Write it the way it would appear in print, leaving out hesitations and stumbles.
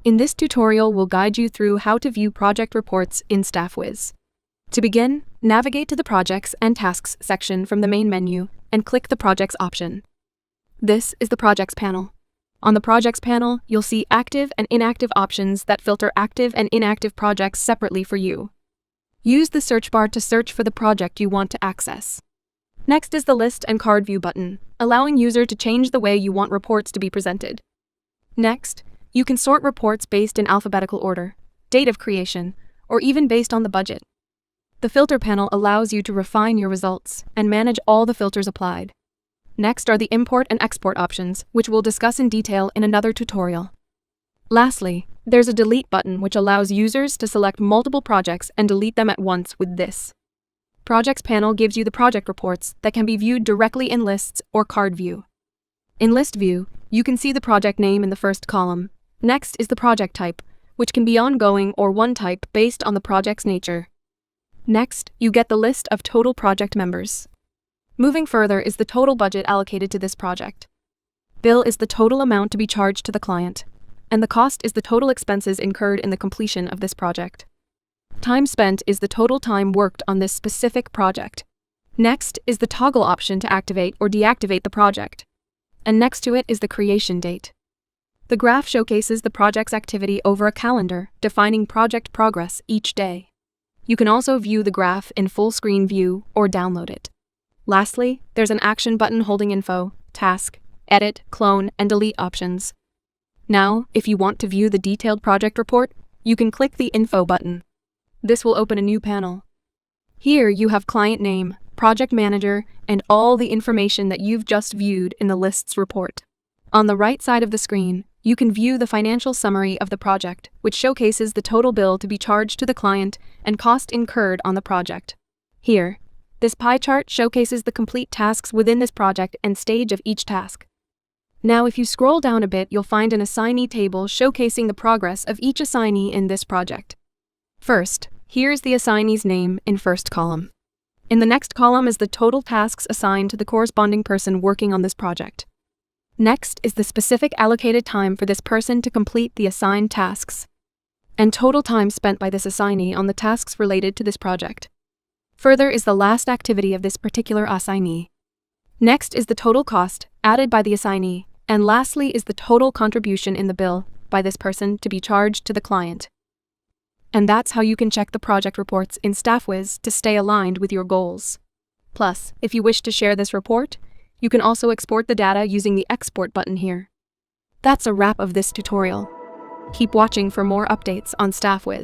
In this tutorial, we'll guide you through how to view project reports in StaffViz. To begin, navigate to the Projects and Tasks section from the main menu and click the Projects option. This is the Projects panel. On the Projects panel, you'll see active and inactive options that filter active and inactive projects separately for you. Use the search bar to search for the project you want to access. Next is the List and Card View button, allowing user to change the way you want reports to be presented. Next, you can sort reports based in alphabetical order, date of creation, or even based on the budget. The Filter panel allows you to refine your results and manage all the filters applied. Next are the Import and Export options, which we'll discuss in detail in another tutorial. Lastly, there's a Delete button which allows users to select multiple projects and delete them at once with this. Projects panel gives you the project reports that can be viewed directly in Lists or Card View. In List View, you can see the project name in the first column. Next is the project type, which can be ongoing or one type based on the project's nature. Next, you get the list of total project members. Moving further is the total budget allocated to this project. Bill is the total amount to be charged to the client, and the cost is the total expenses incurred in the completion of this project. Time spent is the total time worked on this specific project. Next is the toggle option to activate or deactivate the project. And next to it is the creation date. The graph showcases the project's activity over a calendar, defining project progress each day. You can also view the graph in full screen view or download it. Lastly, there's an action button holding info, task, edit, clone, and delete options. Now, if you want to view the detailed project report, you can click the Info button. This will open a new panel. Here you have client name, project manager, and all the information that you've just viewed in the lists report. On the right side of the screen, you can view the financial summary of the project, which showcases the total bill to be charged to the client and cost incurred on the project. Here, this pie chart showcases the complete tasks within this project and stage of each task. Now, if you scroll down a bit, you'll find an assignee table showcasing the progress of each assignee in this project. First, here's the assignee's name in first column. In the next column is the total tasks assigned to the corresponding person working on this project. Next is the specific allocated time for this person to complete the assigned tasks, and total time spent by this assignee on the tasks related to this project. Further is the last activity of this particular assignee. Next is the total cost added by the assignee, and lastly is the total contribution in the bill by this person to be charged to the client. And that's how you can check the project reports in StaffViz to stay aligned with your goals. Plus, if you wish to share this report, you can also export the data using the Export button here. That's a wrap of this tutorial. Keep watching for more updates on StaffViz.